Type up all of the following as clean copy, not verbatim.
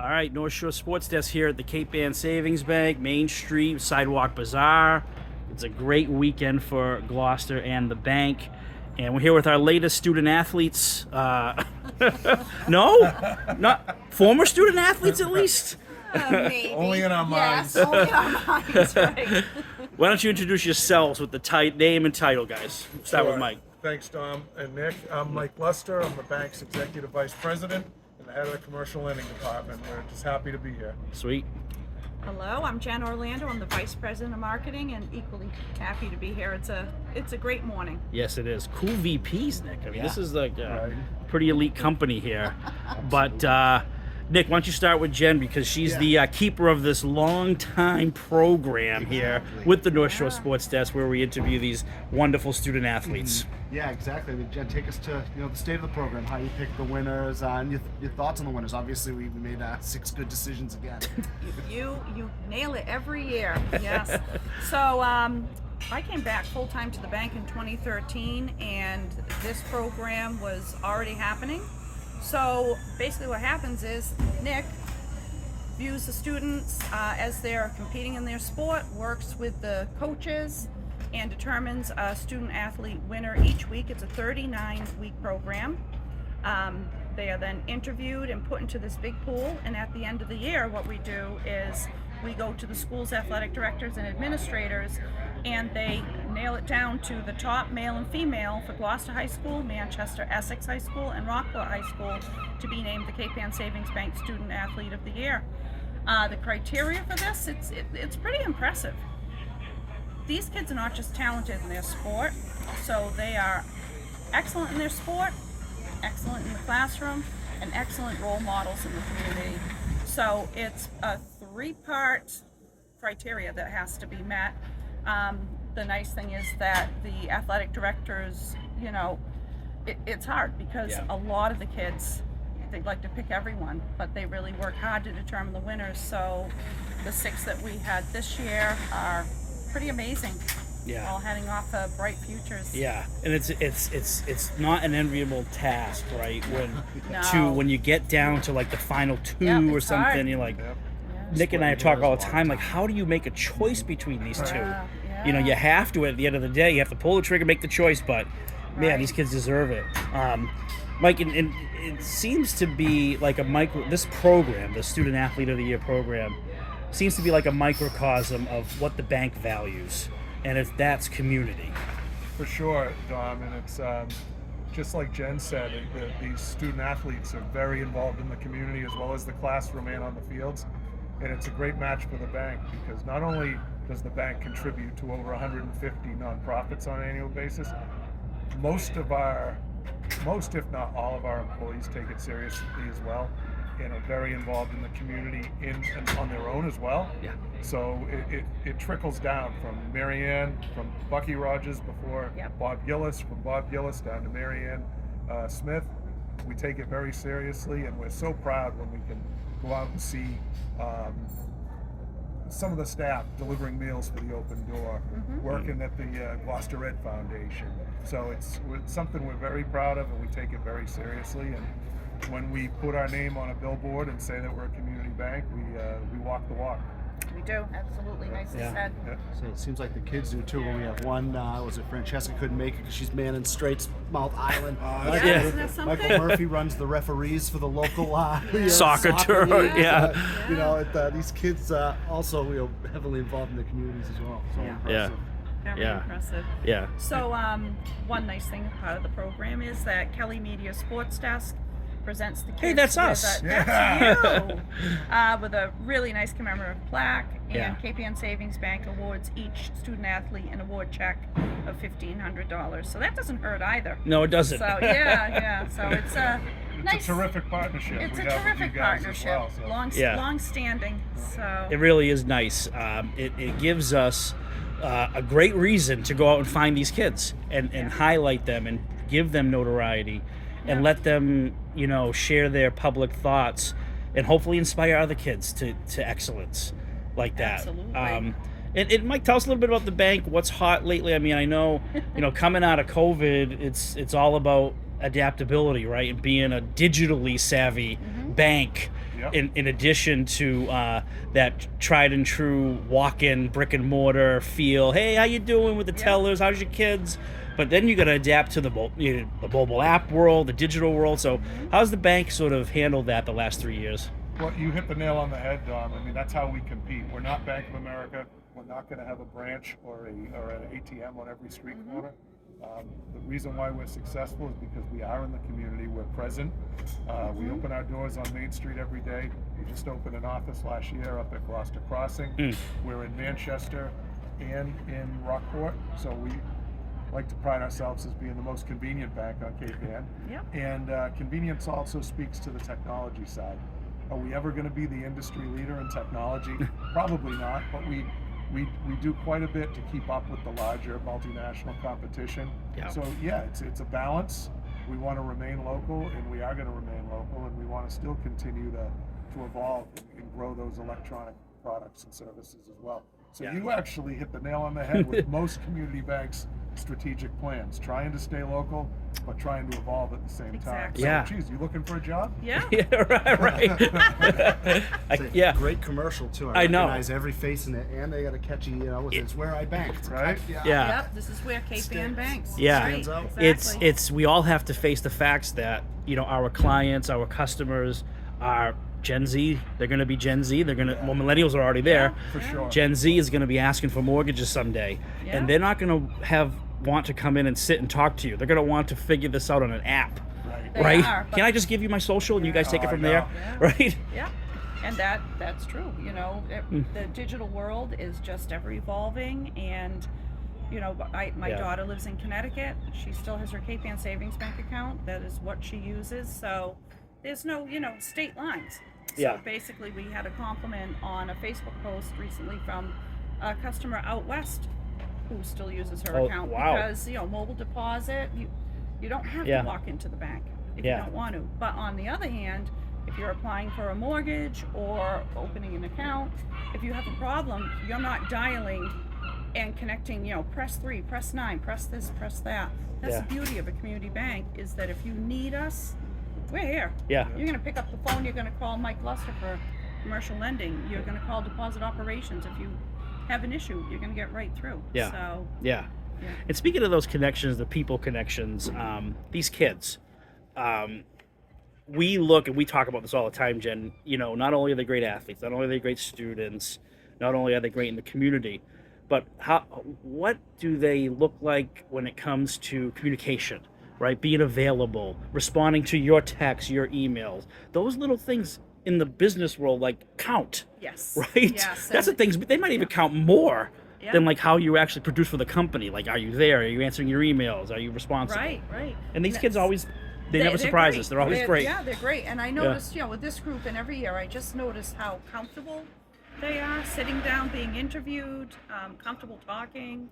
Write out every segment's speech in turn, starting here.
All right, North Shore Sports Desk here at the Cape Ann Savings Bank, Main Street, Sidewalk Bazaar. It's a great weekend for Gloucester and the bank. And we're here with our latest student athletes. No? Not former student athletes, at least? Maybe. Only in our minds. Yes, only in our minds, right. Why don't you introduce yourselves with the name and title, guys? Start with Sure. Mike. Thanks, Tom and Nick. I'm Mike Lester. I'm the bank's executive vice president and the head of the commercial lending department. We're just happy to be here. Sweet. Hello, I'm Jen Orlando. I'm the vice president of marketing and equally happy to be here. It's a great morning. Yes, it is. Cool VPs, Nick. I mean, this is like a Right. pretty elite company here. But Nick, why don't you start with Jen, because she's the keeper of this long-time program here with the North Shore Sports Desk, where we interview these wonderful student athletes. Yeah, exactly. I mean, Jen, take us to the state of the program, how you pick the winners, and your thoughts on the winners. Obviously, we made 6 good decisions again. You nail it every year. Yes. So I came back full time to the bank in 2013, and this program was already happening. So basically, what happens is Nick views the students as they're competing in their sport, works with the coaches, and determines a student athlete winner each week. It's a 39-week program. They are then interviewed and put into this big pool, and at the end of the year, what we do is we go to the school's athletic directors and administrators, and they nail it down to the top male and female for Gloucester High School, Manchester Essex High School, and Rockport High School to be named the Cape Ann Savings Bank Student Athlete of the Year. The criteria for this, it's pretty impressive. These kids are not just talented in their sport, so they are excellent in their sport, excellent in the classroom, and excellent role models in the community. So it's a 3-part criteria that has to be met. The nice thing is that the athletic directors, it's hard because a lot of the kids, they'd like to pick everyone, but they really work hard to determine the winners. So the 6 that we had this year are pretty amazing. Yeah. All heading off to bright futures. Yeah, and it's not an enviable task, right? No. When you get down to like the final 2 Yeah, or it's something, hard. you're like, Yep. Nick and I talk all the time, like, how do you make a choice between these two? Yeah. You have to, at the end of the day, you have to pull the trigger, make the choice, but man, Right. these kids deserve it. Mike, and it seems to be like this program, the Student Athlete of the Year program, seems to be like a microcosm of what the bank values, and that's community. For sure, Dom, and it's just like Jen said, these student athletes are very involved in the community as well as the classroom and on the fields, and it's a great match for the bank because not only does the bank contribute to over 150 nonprofits on an annual basis, most if not all of our employees take it seriously as well and are very involved in the community and on their own as well. Yeah. So it trickles down from Marianne, from Bucky Rogers before Yep. Bob Gillis, from Bob Gillis down to Marianne Smith. We take it very seriously, and we're so proud when we can go out and see some of the staff delivering meals for the Open Door, working at the Gloucester Ed Foundation. So it's something we're very proud of, and we take it very seriously. And when we put our name on a billboard and say that we're a community bank, we walk the walk. We do, absolutely. Nicely Yeah. said. Yeah. So it seems like the kids do too. When we have one, was it Francesca couldn't make it because she's manning Straits-Mouth Island. Yeah, Yeah. isn't that something? Michael Murphy runs the referees for the local Soccer tour, league. yeah. These kids also heavily involved in the communities as well. So Yeah. impressive. Very Yeah. impressive. Yeah. So one nice thing part of the program is that Kelly Media Sports Desk presents the kids. Hey, that's with us. That's you. With a really nice commemorative plaque, and Yeah. Cape Ann Savings Bank awards each student athlete an award check of $1,500. So that doesn't hurt either. No, it doesn't. So yeah. So it's a It's nice. a terrific partnership. It's we a have with terrific you guys partnership, as well, so. long standing. So It really is nice. It gives us a great reason to go out and find these kids and highlight them and give them notoriety and let them, share their public thoughts and hopefully inspire other kids to excellence like that. Absolutely. And Mike, tell us a little bit about the bank. What's hot lately? I mean, I know, coming out of COVID, it's all about adaptability, right? And being a digitally savvy bank. Yep. in addition to that tried and true walk-in brick and mortar feel. Hey, how you doing with the Yeah. tellers? How's your kids? But then you got to adapt to the mobile app world, the digital world. So how's the bank sort of handled that the last 3 years? Well, you hit the nail on the head, Dom. I mean, that's how we compete. We're not Bank of America. We're not going to have a branch or an ATM on every street corner. The reason why we're successful is because we are in the community. We're present. We open our doors on Main Street every day. We just opened an office last year up at Gloucester Crossing. We're in Manchester and in Rockport. So we like to pride ourselves as being the most convenient bank on Cape Ann. Yep. And convenience also speaks to the technology side. Are we ever going to be the industry leader in technology? Probably not, but we do quite a bit to keep up with the larger multinational competition. Yeah. So yeah, it's a balance. We want to remain local, and we are going to remain local, and we want to still continue to evolve and grow those electronic products and services as well. So Yeah. you actually hit the nail on the head with most community banks' strategic plans, trying to stay local, but trying to evolve at the same Exactly. time. Yeah. So, geez, you looking for a job? Yeah. Yeah, right. It's a Yeah. great commercial too. I know. recognize every face in it, and they got a catchy, it's where I bank, Right? Yeah. Yeah. Yep, this is where Cape Ann banks. Yeah. Right, Stands out. exactly. It's we all have to face the facts that our clients, our customers are Gen Z. They're going to be Gen Z. They're going to well, millennials are already there. For sure. Gen Z is going to be asking for mortgages someday, Yeah. and they're not going to want to come in and sit and talk to you. They're going to want to figure this out on an app, Right. They right? are, but- Can I just give you my social and you guys take it Oh, I from there, know. Yeah. right? Yeah, and that's true. The digital world is just ever evolving, and my Yeah. daughter lives in Connecticut. She still has her Cape Ann Savings Bank account. That is what she uses. So there's no state lines. So Yeah. basically, we had a compliment on a Facebook post recently from a customer out west who still uses her Oh, account wow. because mobile deposit you don't have Yeah. to walk into the bank if Yeah. you don't want to. But on the other hand, if you're applying for a mortgage or opening an account, if you have a problem, you're not dialing and connecting, press 3, press 9, press this, press that. That's Yeah. the beauty of a community bank, is that if you need us, we're here. Yeah. You're going to pick up the phone, you're going to call Mike Luster for commercial lending. You're going to call deposit operations. If you have an issue, you're going to get right through. Yeah. So, Yeah. yeah. And speaking of those connections, the people connections, these kids, we look and we talk about this all the time, Jen. Not only are they great athletes, not only are they great students, not only are they great in the community, but what do they look like when it comes to communication, right? Being available, responding to your texts, your emails, those little things in the business world count, Yes. right? Yes. That's the and- things. They might even count more Yeah. than how you actually produce for the company. Are you there? Are you answering your emails? Are you responsible? Right, right. And these kids that's- always, they never surprise great. us. They're always great. Yeah, they're great. And I noticed, with this group and every year, I just noticed how comfortable they are sitting down, being interviewed, comfortable talking.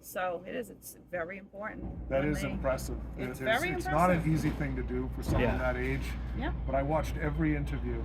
So it's very important. That when is they- impressive. It's very It's not an impressive. easy thing to do for someone Yeah. that age. Yeah. But I watched every interview,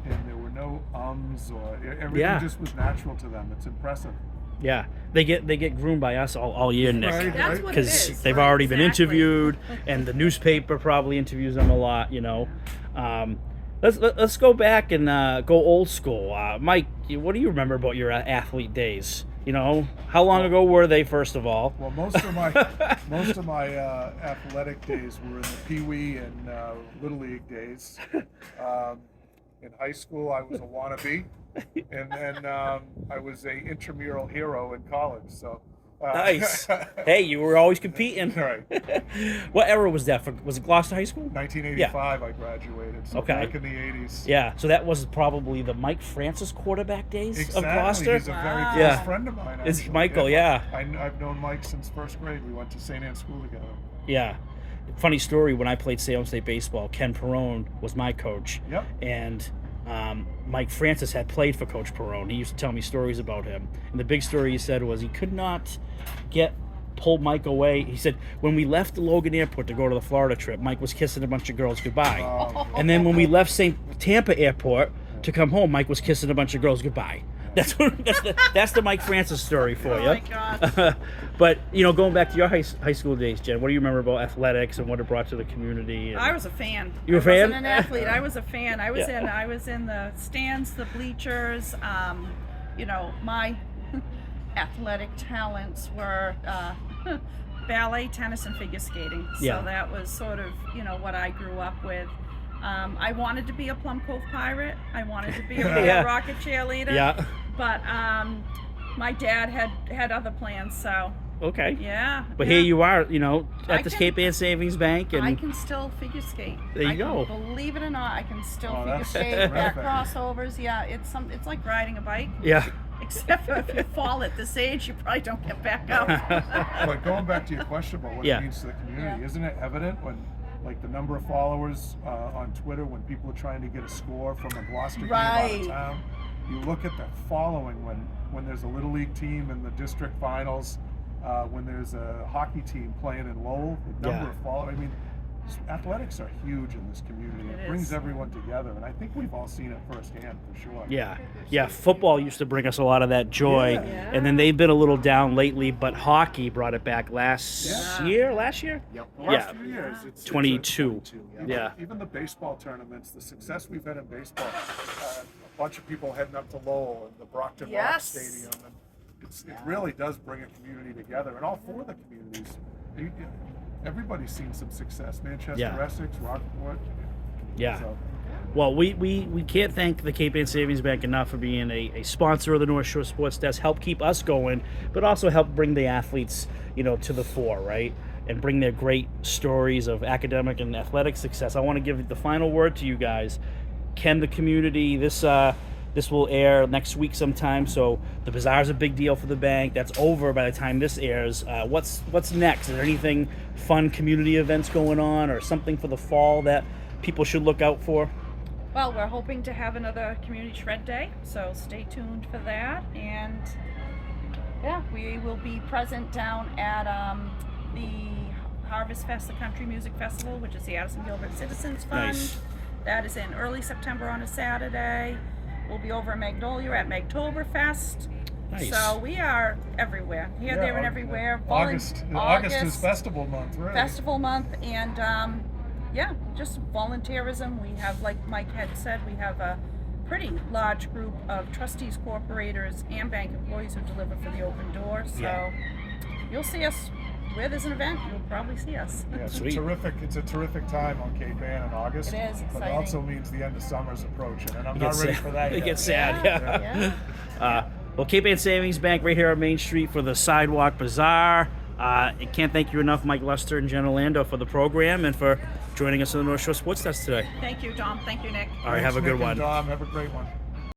and there were no ums or everything Yeah. just was natural to them. It's impressive. Yeah, they get groomed by us all year, Nick. Right, That's right. what it Because is. they've right, already been exactly. interviewed, and the newspaper probably interviews them a lot. Let's go back and go old school. Mike, what do you remember about your athlete days? How long ago were they? First of all, Well, most of my athletic days were in the Pee Wee and Little League days. In high school, I was a wannabe, and then I was a intramural hero in college. So nice. Hey, you were always competing. Right. What era was that? Was it Gloucester High School? 1985, I graduated. So Okay. back in the 80s. Yeah, so that was probably the Mike Francis quarterback days Exactly. of Gloucester. He's a very Wow. close Yeah. friend of mine. It's actually. Michael, yeah. I've known Mike since first grade. We went to St. Anne's School together. Yeah. Funny story, when I played Salem State baseball, Ken Perone was my coach. Yep. And Mike Francis had played for Coach Perone. He used to tell me stories about him. And the big story he said was he could not pull Mike away. He said, when we left the Logan Airport to go to the Florida trip, Mike was kissing a bunch of girls goodbye. Oh, And then when we left Tampa Airport to come home, Mike was kissing a bunch of girls goodbye. That's the Mike Francis story for Oh you. my God. But going back to your high school days, Jen, what do you remember about athletics and what it brought to the community? And I was a fan. You were a I fan? wasn't an athlete. I was a fan. I was Yeah. in the stands, the bleachers. My athletic talents were ballet, tennis, and figure skating. So Yeah. that was sort of what I grew up with. I wanted to be a Plum Cove Pirate. I wanted to be a Royal Yeah. Rocket cheerleader. Yeah. But my dad had other plans. So Okay. yeah. But yeah. here you are, I at the can- Cape Ann Savings Bank, and I can still figure skate. There you I go. Can, believe it or not, I can still Oh, figure that's skate. terrific. Back crossovers, yeah. It's like riding a bike, yeah, except for if you fall at this age, you probably don't get back up. But going back to your question about what Yeah. it means to the community, Yeah. isn't it evident when, like, the number of followers on Twitter when people are trying to get a score from a Gloucester game out Right. of town? You look at the following when there's a little league team in the district finals, when there's a hockey team playing in Lowell, the number Yeah. of followers. I mean, athletics are huge in this community. It It brings is. everyone together, and I think we've all seen it firsthand for sure. yeah. Football used to bring us a lot of that joy, Yeah. and then they've been a little down lately. But hockey brought it back last Yeah. year. Last year. Yep. The last Yeah. few years, it's 22. Yeah. Even the baseball tournaments, the success we've had in baseball, a bunch of people heading up to Lowell and the Brockton Rock Yes. Stadium, and it really does bring a community together, and all four of the communities. Everybody's seen some success. Manchester, Yeah. Essex, Rockport. Yeah. So, Well, we can't thank the Cape Ann Savings Bank enough for being a sponsor of the North Shore Sports Desk, help keep us going, but also help bring the athletes, to the fore, right? And bring their great stories of academic and athletic success. I want to give the final word to you guys. Can the community, this will air next week sometime, so the bazaar is a big deal for the bank. That's over by the time this airs. What's next? Is there anything fun community events going on, or something for the fall that people should look out for? Well, we're hoping to have another community shred day, so stay tuned for that. And yeah, we will be present down at the Harvest Fest, the Country Music Festival, which is the Addison Gilbert Citizens Fund. Nice. That is in early September on a Saturday. We'll be over in Magnolia at Magtoberfest. Nice. So we are everywhere, here, there, and everywhere. August is festival month, right? Festival month, and just volunteerism. We have, like Mike had said, we have a pretty large group of trustees, corporators, and bank employees who deliver for the open door. So Yeah. you'll see us where there's an event. You'll probably see us. Yeah, it's Sweet. It's a terrific time on Cape Ann in August. It is But it exciting. also means the end of summer's approaching, and I'm It not gets ready sad. for that It yet. gets sad. Yeah. Yeah. Well, Cape Ann Savings Bank right here on Main Street for the Sidewalk Bazaar. I can't thank you enough, Mike Luster and Jen Orlando, for the program and for joining us on the North Shore Sports Desk today. Thank you, Dom. Thank you, Nick. All right, have a Thanks, good Nick one. and Dom, have a great one.